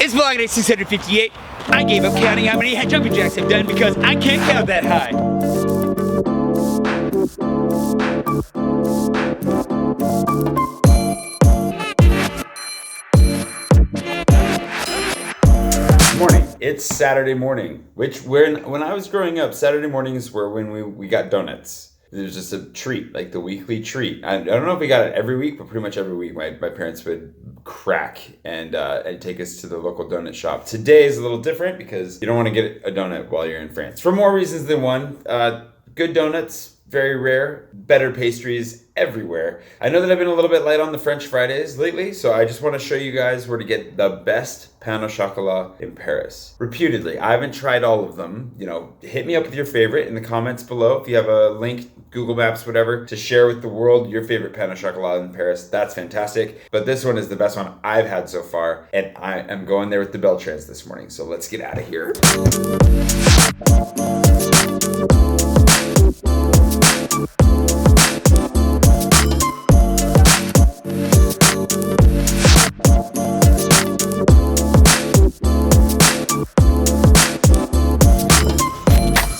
It's vlog day 658. I gave up counting how many jumping jacks I've done because I can't count that high. Morning. It's Saturday morning, which when I was growing up, Saturday mornings were when we got donuts. There's just a treat, like the weekly treat. I don't know if we got it every week, but pretty much every week my parents would crack and take us to the local donut shop. Today is a little different because you don't want to get a donut while you're in France. For more reasons than one. Good donuts, very rare. Better pastries everywhere. I know that I've been a little bit light on the French Fridays lately, so I just want to show you guys where to get the best pain au chocolat in Paris. Reputedly, I haven't tried all of them. You know, hit me up with your favorite in the comments below. If you have a link, Google Maps, whatever, to share with the world your favorite pain au chocolat in Paris, that's fantastic. But this one is the best one I've had so far, and I am going there with the Beltrans this morning. So let's get out of here.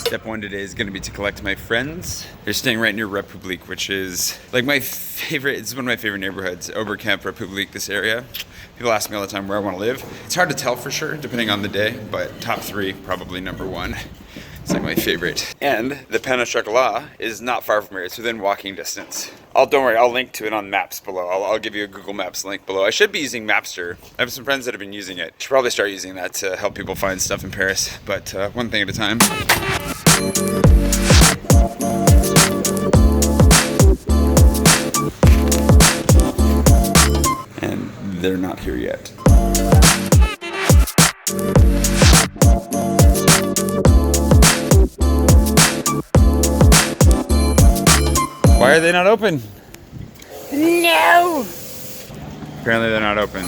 Step one today is going to be to collect my friends. They're staying right near République, which is like my favorite, it's one of my favorite neighborhoods, Oberkampf, République, this area. People ask me all the time where I want to live. It's hard to tell for sure, depending on the day, but top three, probably number one. It's like my favorite. And the pain au chocolat is not far from here. It's within walking distance. Don't worry, I'll link to it on maps below. I'll give you a Google Maps link below. I should be using Mapster. I have some friends that have been using it. Should probably start using that to help people find stuff in Paris, but one thing at a time. And they're not here yet. Why are they not open? No! Apparently they're not open.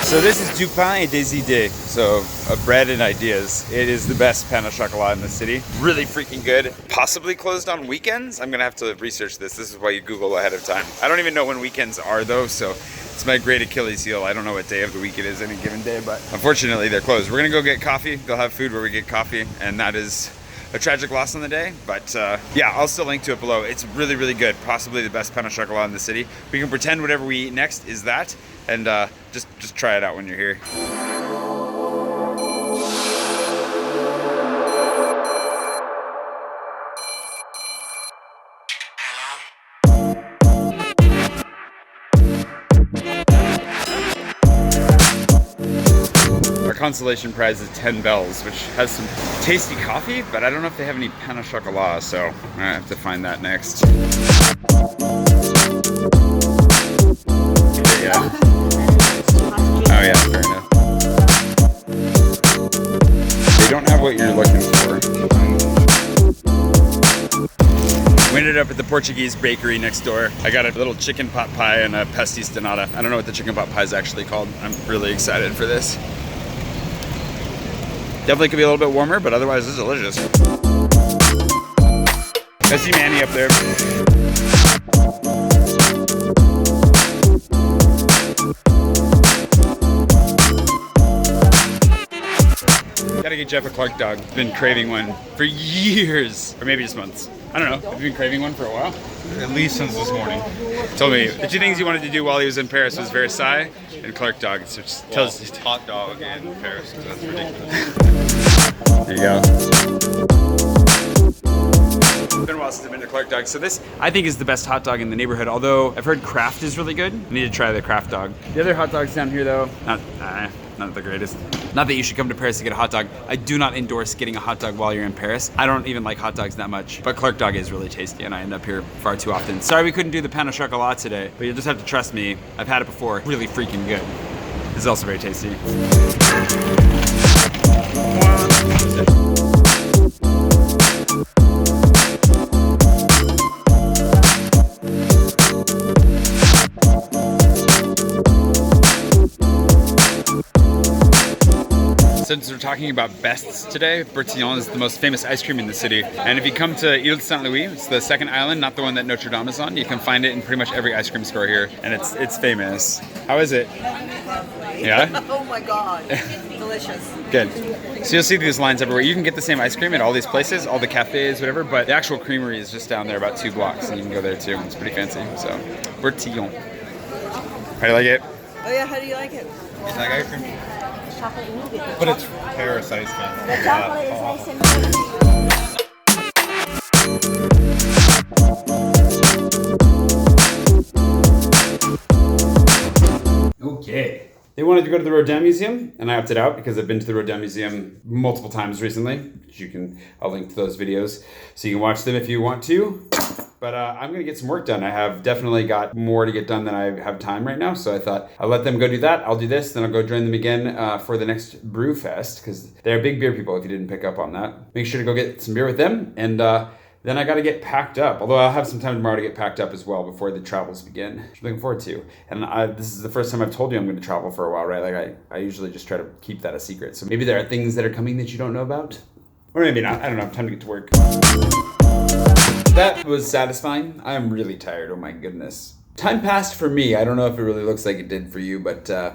So this is du pain et des idées. So bread and ideas. It is the best pain au chocolat in the city. Really freaking good. Possibly closed on weekends. I'm gonna have to research this. This is why you Google ahead of time. I don't even know when weekends are though, so it's my great Achilles heel. I don't know what day of the week it is any given day, but unfortunately they're closed. We're gonna go get coffee. They'll have food where we get coffee, and that is a tragic loss on the day, but yeah, I'll still link to it below. It's really, really good. Possibly the best pain au chocolat in the city. We can pretend whatever we eat next is that, and just try it out when you're here. Consolation prize is 10 bells, which has some tasty coffee, but I don't know if they have any pain au chocolat, so I have to find that next. Yeah. Oh yeah, fair enough. They don't have what you're looking for. We ended up at the Portuguese bakery next door. I got a little chicken pot pie and a pastéis de nata. I don't know what the chicken pot pie is actually called. I'm really excited for this. Definitely could be a little bit warmer, but otherwise it's delicious. I see Manny up there. Gotta get Jeff a Clark dog. Been craving one for years, or maybe just months. I don't know. Have you been craving one for a while? At least since this morning. Told me the two things he wanted to do while he was in Paris was Versailles and Clark dog. So just tells hot dog in Paris, because that's ridiculous. There you go. It's been a while since I've been to Clark dog. So this, I think, is the best hot dog in the neighborhood. Although I've heard Kraft is really good. I need to try the Kraft dog. The other hot dogs down here, though, not the greatest. Not that you should come to Paris to get a hot dog. I do not endorse getting a hot dog while you're in Paris. I don't even like hot dogs that much, but Clark dog is really tasty, and I end up here far too often. Sorry we couldn't do the pain au chocolat today, but you'll just have to trust me. I've had it before. Really freaking good. This is also very tasty. Since we're talking about bests today, Berthillon is the most famous ice cream in the city. And if you come to Ile Saint-Louis, it's the second island, not the one that Notre Dame is on. You can find it in pretty much every ice cream store here, and it's famous. How is it? Yeah? Oh my god, delicious. Good. So you'll see these lines everywhere. You can get the same ice cream at all these places, all the cafes, whatever, but the actual creamery is just down there about 2 blocks, and you can go there too. It's pretty fancy. So, Berthillon. How do you like it? Oh yeah, how do you like it? It's like ice cream. But it's Paris ice cream. The chocolate is nice and Okay. They wanted to go to the Rodin Museum, and I opted out because I've been to the Rodin Museum multiple times recently. I'll link to those videos so you can watch them if you want to. But I'm gonna get some work done. I have definitely got more to get done than I have time right now. So I thought I'll let them go do that. I'll do this, then I'll go join them again for the next Brew Fest, because they're big beer people if you didn't pick up on that. Make sure to go get some beer with them, and then I gotta get packed up. Although I'll have some time tomorrow to get packed up as well before the travels begin, which I'm looking forward to. And this is the first time I've told you I'm gonna travel for a while, right? Like I usually just try to keep that a secret. So maybe there are things that are coming that you don't know about. Or maybe not, I don't know, time to get to work. That was satisfying. I'm really tired, oh my goodness. Time passed for me. I don't know if it really looks like it did for you, but it'd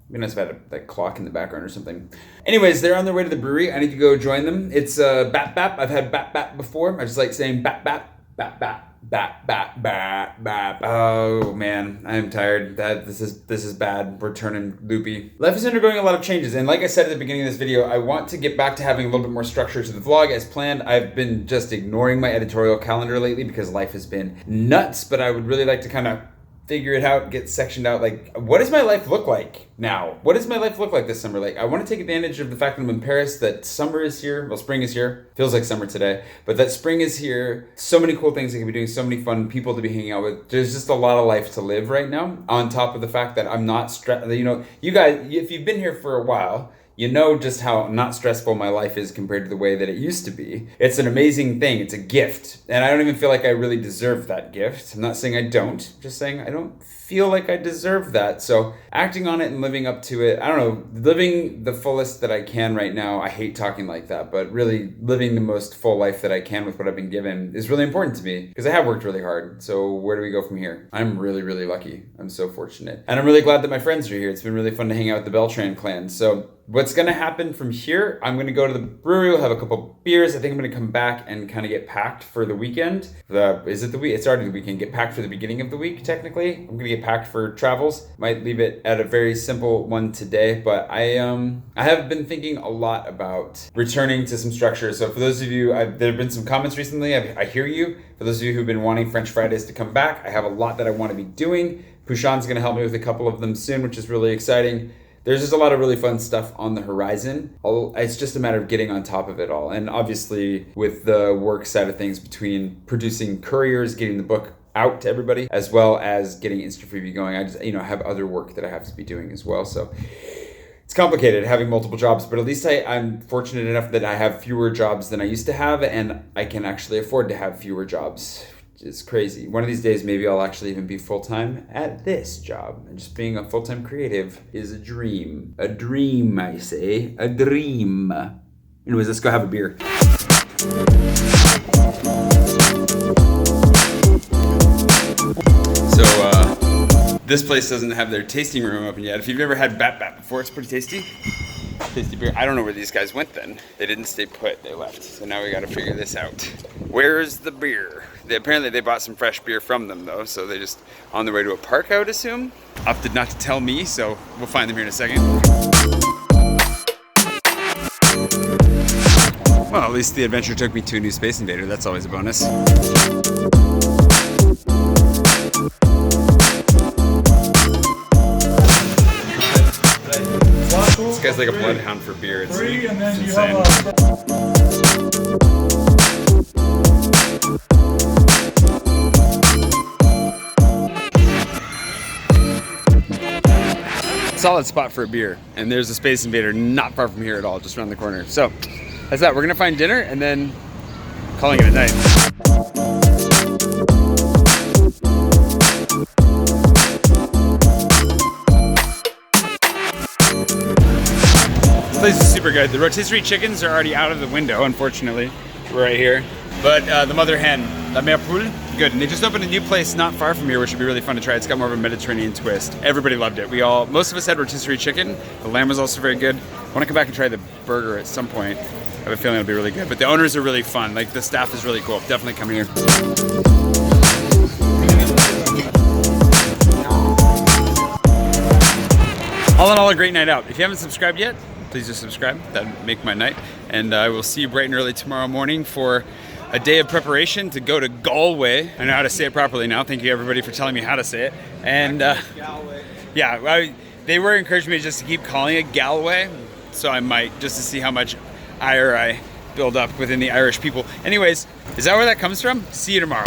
be nice if I had a clock in the background or something. Anyways, they're on their way to the brewery. I need to go join them. It's Bap Bap. I've had Bap Bap before. I just like saying Bap Bap, Bap Bap, Bap Bap, Bap Bap. Oh man, I am tired. This is bad. We're turning loopy. Life is undergoing a lot of changes, and like I said at the beginning of this video, I want to get back to having a little bit more structure to the vlog as planned. I've been just ignoring my editorial calendar lately because life has been nuts, but I would really like to kind of figure it out, get sectioned out. Like, what does my life look like now? What does my life look like this summer? Like, I want to take advantage of the fact that I'm in Paris, that summer is here. Well, spring is here. Feels like summer today, but that spring is here. So many cool things I can be doing, so many fun people to be hanging out with. There's just a lot of life to live right now, on top of the fact that I'm not stressed. You know, you guys, if you've been here for a while, you know just how not stressful my life is compared to the way that it used to be. It's an amazing thing. It's a gift. And I don't even feel like I really deserve that gift. I'm not saying I don't. I'm just saying I don't feel like I deserve that. So acting on it and living up to it, I don't know, living the fullest that I can right now. I hate talking like that, but really living the most full life that I can with what I've been given is really important to me because I have worked really hard. So where do we go from here? I'm really, really lucky. I'm so fortunate. And I'm really glad that my friends are here. It's been really fun to hang out with the Beltran clan. So what's going to happen from here, I'm going to go to the brewery, we'll have a couple beers. I think I'm going to come back and kind of get packed for the weekend. Is it the week? It's already the weekend. Get packed for the beginning of the week, technically. I'm going to get packed for travels. Might leave it at a very simple one today, but I have been thinking a lot about returning to some structure. So for those of you, there have been some comments recently. I hear you. For those of you who've been wanting French Fridays to come back, I have a lot that I want to be doing. Pouchon's going to help me with a couple of them soon, which is really exciting. There's just a lot of really fun stuff on the horizon. It's just a matter of getting on top of it all. And obviously with the work side of things between producing couriers, getting the book out to everybody, as well as getting Insta-Freebie going, I just, have other work that I have to be doing as well. So it's complicated having multiple jobs, but at least I'm fortunate enough that I have fewer jobs than I used to have, and I can actually afford to have fewer jobs. It's crazy. One of these days, maybe I'll actually even be full-time at this job. And just being a full-time creative is a dream. A dream, I say. A dream. Anyways, let's go have a beer. So, this place doesn't have their tasting room open yet. If you've never had Bap Bap before, it's pretty tasty. Tasty beer. I don't know where these guys went then. They didn't stay put, they left. So now we gotta figure this out. Where's the beer? Apparently they bought some fresh beer from them though, so they just on their way to a park, I would assume. Opted not to tell me, so we'll find them here in a second. Well, at least the adventure took me to a new Space Invader. That's always a bonus. This guy's like a bloodhound for beer. It's insane. Solid spot for a beer, and there's a Space Invader not far from here at all, just around the corner. So that's that. We're gonna find dinner and then calling it a night. place is super good. The rotisserie chickens are already out of the window, unfortunately. We're right here. But the mother hen, la mère poule, good. And they just opened a new place not far from here, which would be really fun to try. It's got more of a Mediterranean twist. Everybody loved it. Most of us had rotisserie chicken. The lamb was also very good. I want to come back and try the burger at some point. I have a feeling it'll be really good. But the owners are really fun. Like, the staff is really cool. Definitely come here. All in all, a great night out. If you haven't subscribed yet, please just subscribe. That'd make my night. And I will see you bright and early tomorrow morning for a day of preparation to go to Galway. I know how to say it properly now. Thank you, everybody, for telling me how to say it. And yeah, they were encouraging me just to keep calling it Galway. So I might, just to see how much ire I build up within the Irish people. Anyways, is that where that comes from? See you tomorrow.